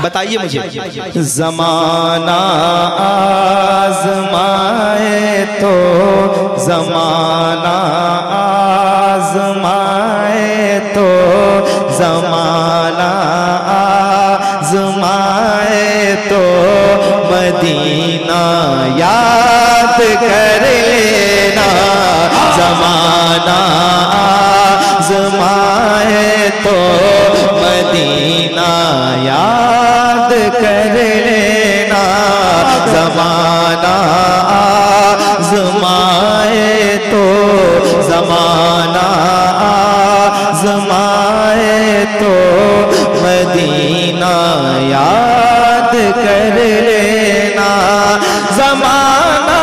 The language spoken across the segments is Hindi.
बताइए मुझे। ज़माना आज़माए तो ज़माना आज़माए तो ज़माना आज़माए तो मदीना याद कर लेना। ज़माना आज़माए तो मदीना याद कर लेना। ज़माना आज़माए तो ज़माना आज़माए तो मदीना याद कर लेना। ज़माना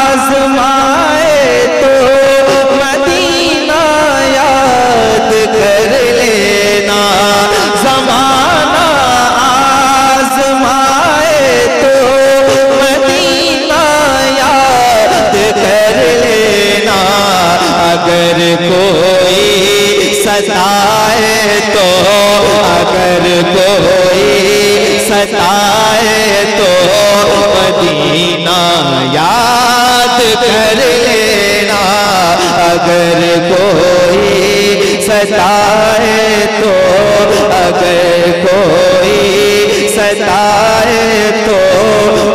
आज़माए तो मदीना याद कर लेना। ज़माना आज़माए तो मदीना याद कर लेना। अगर कोई सताए तो अगर कोई सताए तो मदीना याद कर लेना। अगर कोई सताए तो अगर कोई सताए तो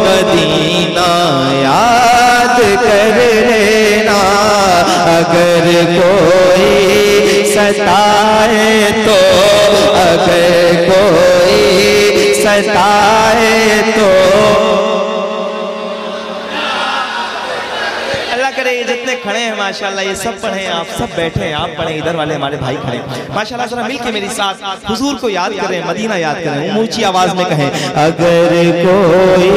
मदीना याद कर लेना। अगर कोई सताए तो अगर कोई सताए तो। अल्लाह करे जितने खड़े हैं माशाल्लाह ये सब पढ़े, आप सब बैठे हैं, आप पढ़े, इधर वाले हमारे भाई खड़े माशाल्लाह। जरा मिलके मेरे साथ हुजूर को याद करें, मदीना याद करें, ऊंची आवाज में कहें। अगर कोई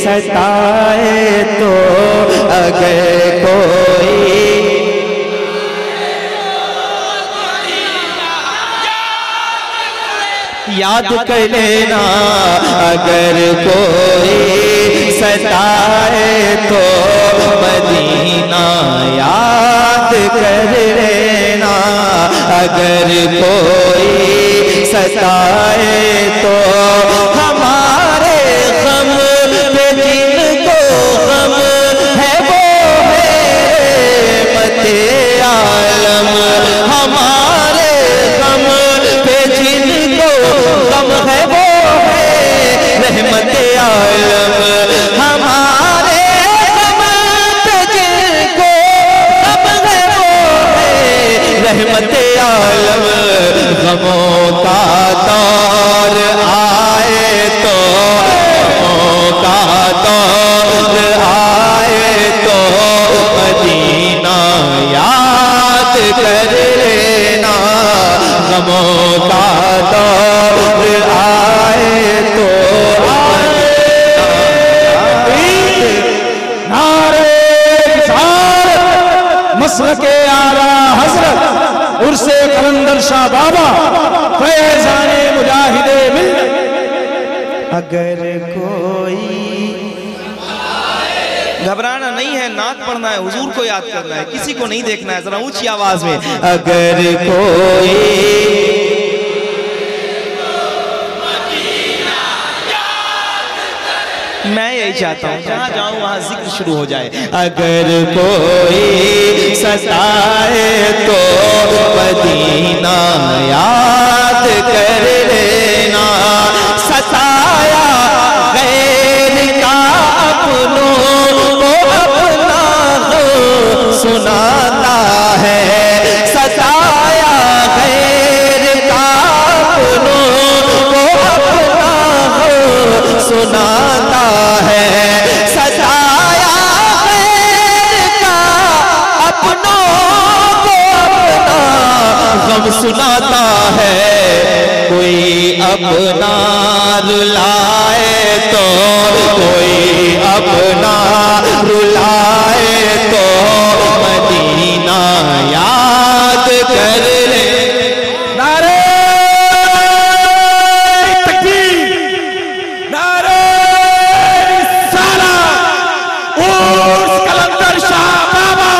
सताए तो अगर कोई याद कर लेना। अगर कोई सताए तो मदीना याद कर लेना। अगर कोई सताए तो हमारे गम पे जिनको गम है वो है रहमते आलम। हमारे गम पे जिनको गम है वो है रहमते आलम। हमारे गम पे जिनको गम है वो है रहमते आलम। गमों का दौर आए तो गमों का दौर आए तो मदीना याद कर लेना। गमों का दौर आए तो मसलके आला हजरत उर्से कलंदर शाह बाबा फैजाने मुजाहिदे मिल्लत। अगर कोई घबराना नहीं है, नात पढ़ना है, हुजूर को याद करना है, किसी को नहीं देखना है। जरा ऊंची आवाज में। अगर कोई मैं यही चाहता हूँ जहाँ जाऊँ वहाँ जिक्र शुरू हो जाए। अगर कोई सताए तो मदीना याद कर लेना। सताया गैर का अपनों को अपना हो सुनाता है। सताया गैर का अपनों को अपना हो सुनाता है। सताया गैर का अपनों को अपना गम सुनाता है। कोई अपना रुलाए तो कोई अपना रुलाए तो मदीना याद कर ले। नारे तकबीर, नारे रिसालत। उर्स कलंदर शाह बाबा,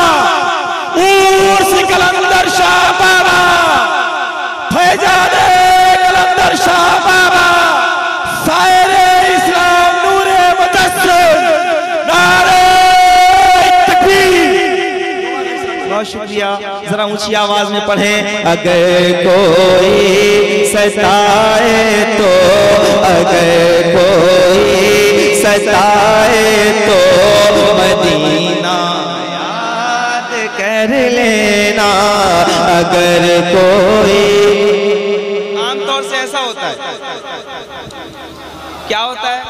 उर्स कलंदर शाह बाबा, फैजाने कलंदर शाह बाबा। बहुत शुक्रिया। जरा ऊंची आवाज में पढ़े। अगर कोई सताए तो, अगर कोई सताए तो मदीना याद कर लेना। अगर कोई, आमतौर से ऐसा होता है, क्या होता है,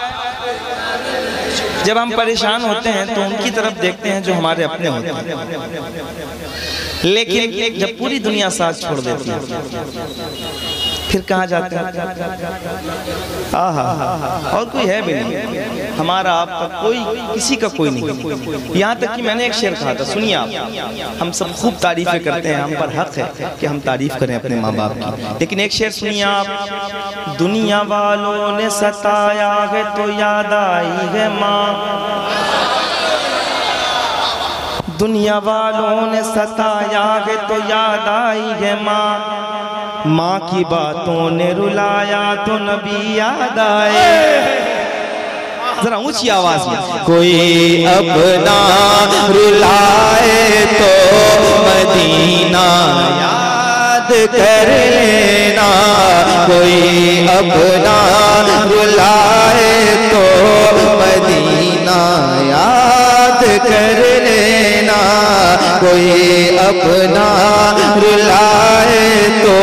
जब हम परेशान होते हैं तो उनकी तरफ देखते हैं जो हमारे अपने होते हैं, लेकिन जब पूरी दुनिया साथ छोड़ देती है फिर कहाँ जाते हैं? और कोई है भी नहीं, हमारा आपका कोई, किसी का कोई नहीं। यहाँ तक कि मैंने एक शेर कहा था, सुनिए आप। हम सब खूब तारीफें करते हैं, हम पर हक है कि हम तारीफ करें अपने माँ बाप की, लेकिन एक शेर सुनिए आप। दुनिया वालों ने सताया है तो याद आई है माँ, दुनिया वालों ने सताया है तो याद आई है माँ, माँ की बातों ने रुलाया तो नबी याद आए। जरा ऊंची आवाज में। कोई अपना रुलाए तो मदीना याद कर लेना। कोई अपना रुलाए तो मदीना याद कर लेना। कोई अपना रुलाए तो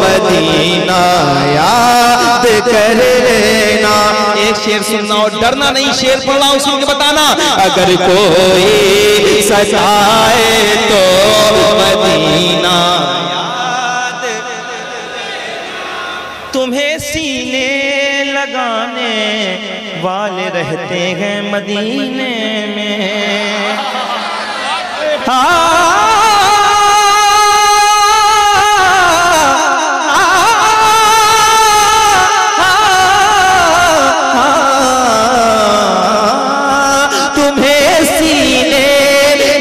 मदीना याद कर लेना। एक शेर सुनना और डरना नहीं, शेर पढ़ना और सुन के बताना। अगर कोई सताए तो मदीना याद, तुम्हें सीने लगाने वाले रहते हैं मदीने में। तुम्हें सीने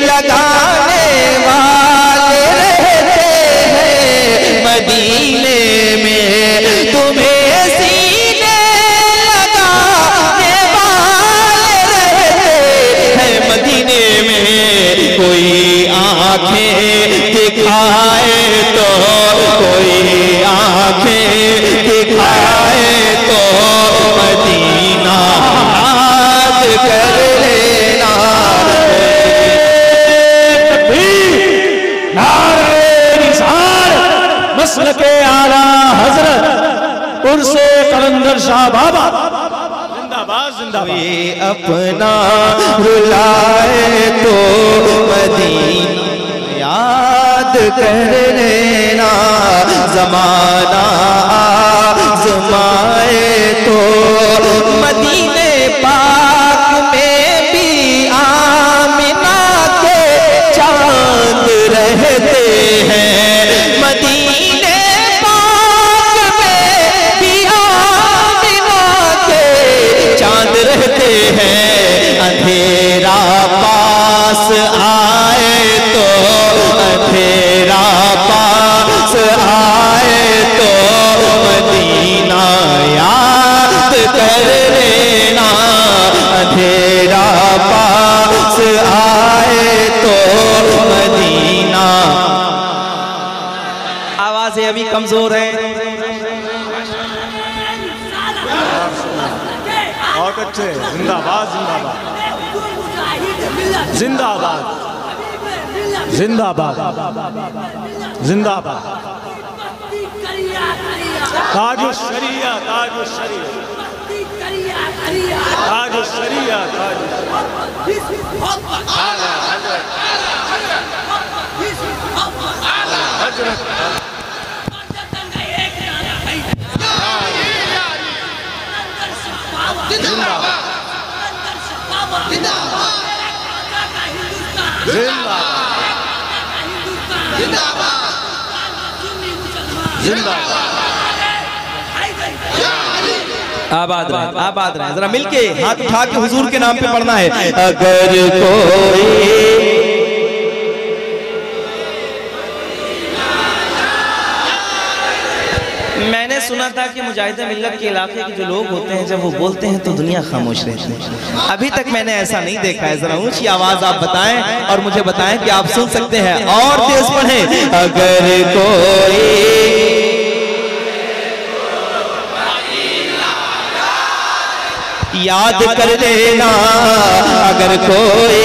लगाने वाले रहते हैं मदीने में। तुम्हें सीने लगाने वाले रहते हैं मदीने में। कोई आंखें दिखाए तो, कोई आंखें दिखाए तो मदीना याद कर लेना। नारे निसार मसलके आला हजरत उर्से कलंदर शाह बाबा जिंदाबाद जिंदाबाद। कोई अपना रुलाए तो मदीना याद कर लेना। ज़माना आज़माए तो मदीने पाक में भी आमिना के चांद रहते हैं। मदीने पाक में भी आमिना के चांद रहते हैं। अंधेरा पास आए तो, अंधेरा पास आए तो मदीना याद कर लेना। अंधेरा पास आए तो मदीना। आवाजें अभी कमजोर है। बहुत अच्छे, जिंदाबाद जिंदाबाद जिंदाबाद जिंदाबाद जिंदाबाद। ताजु शरिया, ताजु शरिया, ताजु शरिया, ताजु हजरत आबाद रहे, आबाद रहे। जरा मिलके हाथ उठा के हुजूर के नाम पे पढ़ना है। अगर कोई मैंने सुना था कि मुजाहिदे मिल्लत के इलाके के जो लोग होते हैं जब वो बोलते हैं तो दुनिया खामोश रहती है। अभी तक मैंने ऐसा नहीं देखा है। जरा ऊंची आवाज आप बताएं और मुझे बताएं कि आप सुन सकते हैं और तेज पढ़ें। अगर कोई याद कर लेना, अगर कोई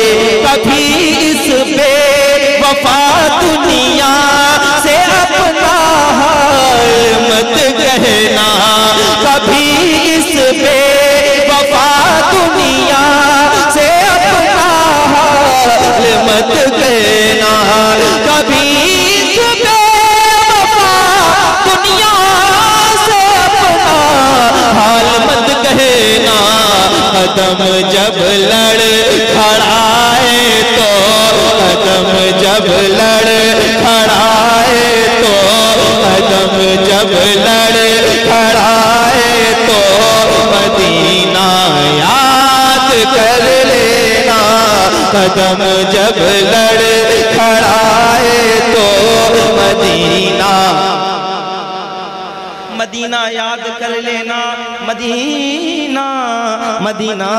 कभी इस बेवफा दुनिया से अपना हाल मत कहना, कभी इस बेवफा दुनिया से अपना हाल मत कहना, कभी इस बेवफा दुनिया से अपना हाल मत कहना। कदम जब लड़ खड़ाए तो, कदम जब लड़ खड़ाए तो, कदम जब लड़ खड़ाए तो मदीना याद कर लेना, कदम जब लड़ खड़ाए तो मदीना मदीना याद कर लेना, मदीना मदीना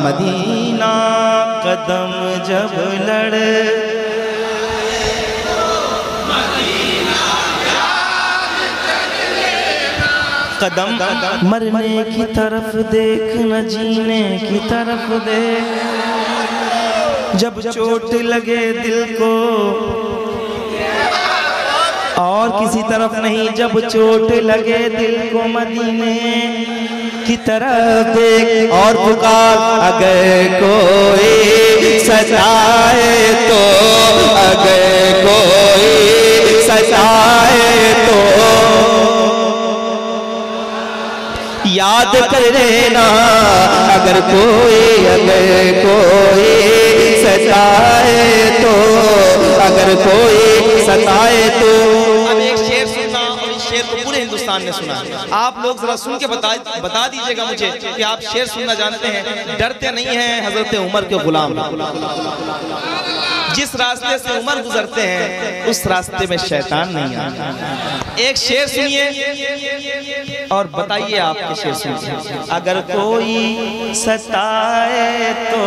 मदीना कदम जब लड़ कदम मरने की तरफ देख न जीने की तरफ देख, जब चोट लगे दिल को और किसी तरफ नहीं, जब चोट लगे दिल को मदीने की तरफ देख और पुकार। अगर कोई सताए तो, अगर कोई सताए तो याद कर लेना, अगर कोई सताए तो, अगर कोई सताए तो। अब एक शेर सुनना और इस शेर को पूरे हिंदुस्तान ने सुना। आप लोग जरा सुन के बता दीजिएगा मुझे कि आप शेर सुनना जानते हैं। डरते नहीं हैं हजरत उमर के गुलाम, जिस रास्ते से उमर गुजरते हैं उस रास्ते में शैतान नहीं आता। एक शेर सुनिए और बताइए आपके शेर सुनिए। अगर कोई सताए तो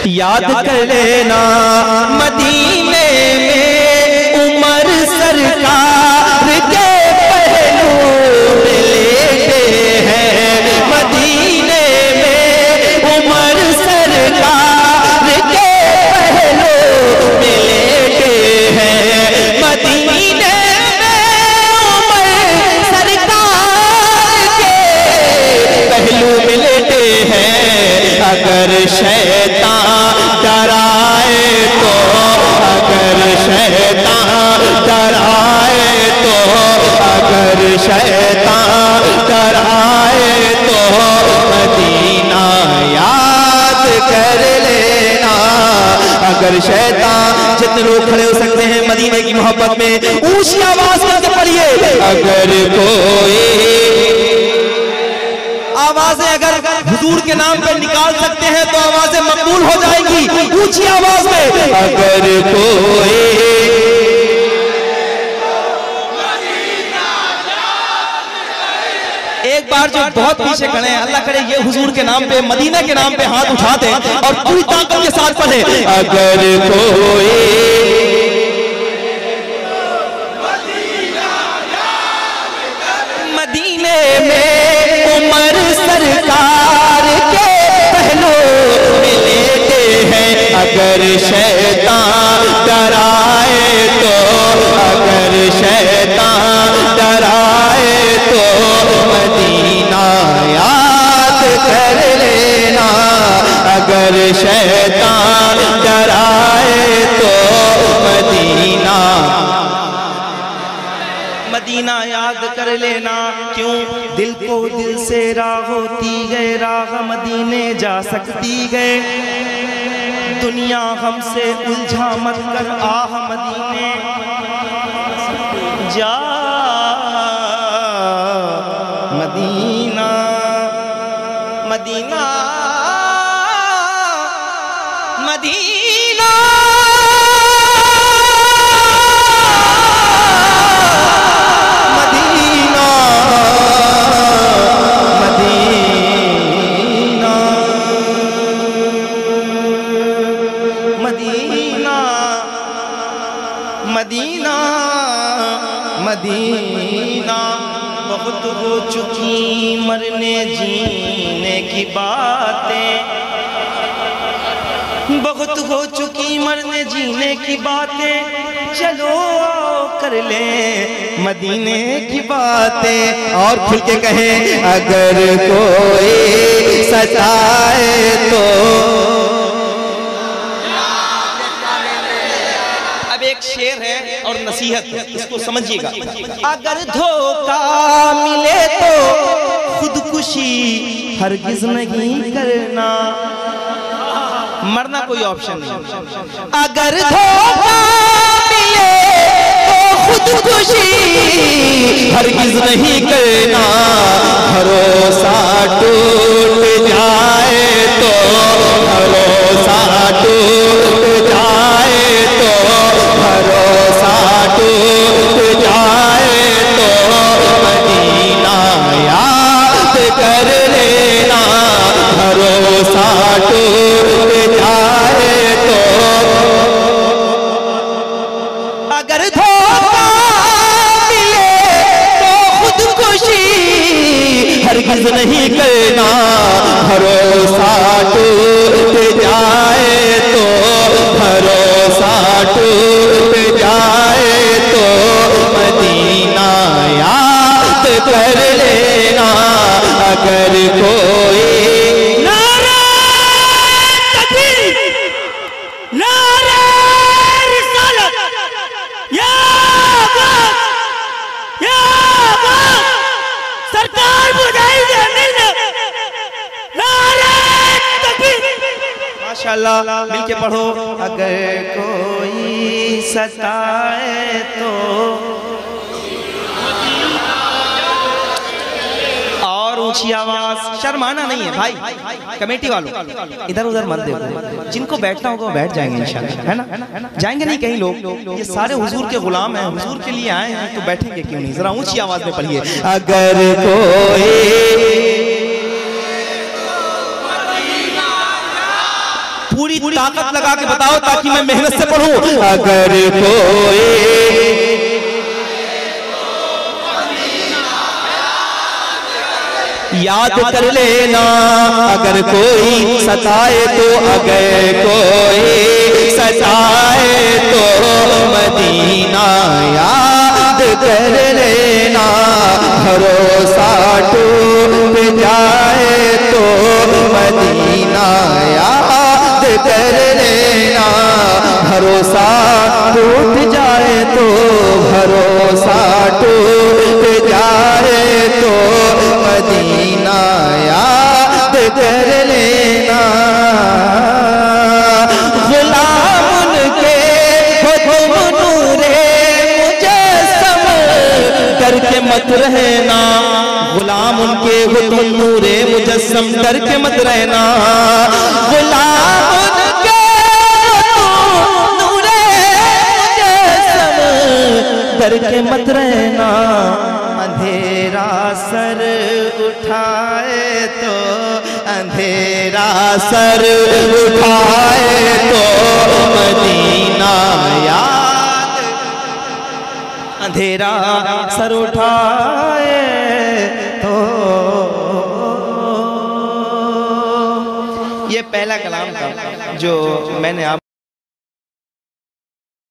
याद कर लेना, मदीने में उमर सरकार के पहलू में लेटे हैं, मदीने में उमर सरकार के पहलू में लेटे हैं, मदीने में उमर सरकार के पहलू में लेटे हैं। अगर शैतान डराए तो, अगर शैतान डराए तो, अगर शैतान डराए तो मदीना याद कर लेना, अगर शैतान। जितने लोग खड़े हो सकते हैं मदीने की मोहब्बत में ऊंची आवाज करके पढ़िए। अगर कोई आवाजें अगर हुजूर के नाम पे निकाल सकते हैं तो आवाजें मकबूल हो जाएंगी। ऊंची आवाज में अगर कोई एक बार जो बहुत पीछे खड़े हैं, अल्लाह करे ये हुजूर के नाम पे मदीना के नाम पे हाथ उठा दें और पूरी ताकत के साथ पढ़े। अगर कोई मदीने में उमर सरकार के पहलू में लेटे हैं, अगर शैतान डराए तो, अगर शैतान डराए तो मदीना याद कर लेना, अगर शैतान डराए तो मदीना मदीना याद कर लेना। क्यों दिल को दिल से राह होती गए, राह मदीने जा सकती गए। दुनिया हमसे उलझा मत कर, आह मदीने जा। Medina Medina Medina Medina Medina, बहुत हो चुकी मरने जीने की बातें, बहुत हो चुकी मरने जीने की बातें, चलो कर ले मदीने की बातें। और खुल के कहें, अगर कोई सताए तो। अब एक शेर है और नसीहत है, इसको समझिएगा। अगर धोखा मिले तो खुदकुशी हरगिज नहीं करना, मरना कोई ऑप्शन नहीं। अगर धोखा मिले तो खुदकुशी हरगिज नहीं करना, भरोसा टूट जाए तो, भरोसा टूट जाए तो, भरोसा टूट जाए तो, मदीना याद कर लेना, भरोसा टूट जाए तो। अगर धोखा मिले तो खुदकुशी हरगिज नहीं करना, भरोसा टूट जाए तो, भरोसा टूट जाए तो, मदीना याद कर लेना। अगर कोई माशाअल्लाह, मिलके पढ़ो। अगर कोई सताए तो, और ऊंची आवाज, शर्माना नहीं है भाई। कमेटी वालों इधर उधर मत देखो, जिनको बैठना होगा वो बैठ जाएंगे इंशाल्लाह, है ना? जाएंगे नहीं कहीं लोग, ये सारे हुजूर के गुलाम हैं, हुजूर के लिए आए हैं तो बैठेंगे क्यों नहीं? जरा ऊंची आवाज में पढ़िए। अगर कोई पूरी ताकत लगा के बताओ ताकि मैं मेहनत से पढ़ूं। अगर कोई याद कर लेना, अगर कोई सताए तो, अगर कोई सताए तो, मदीना याद कर लेना, भरोसा टूट जाए तो, मदीना याद कर लेना, भरोसा टूट जाए तो, भरोसा टूट जाए तो, मदीना याद कर लेना। गुलाम उनके हो तुम नूरे मुजस्सम, डर के मत रहना, गुलाम उनके हो तुम नूरे मुजस्सम, डर के मत रहना, गुलाम उनके नूरे मुजस्सम, डर के मत रहना। अंधेरा सर उठाए तो, अंधेरा सर उठाए तो, मदीना याद। अंधेरा सर उठाए तो, ये पहला कलाम था जो मैंने आप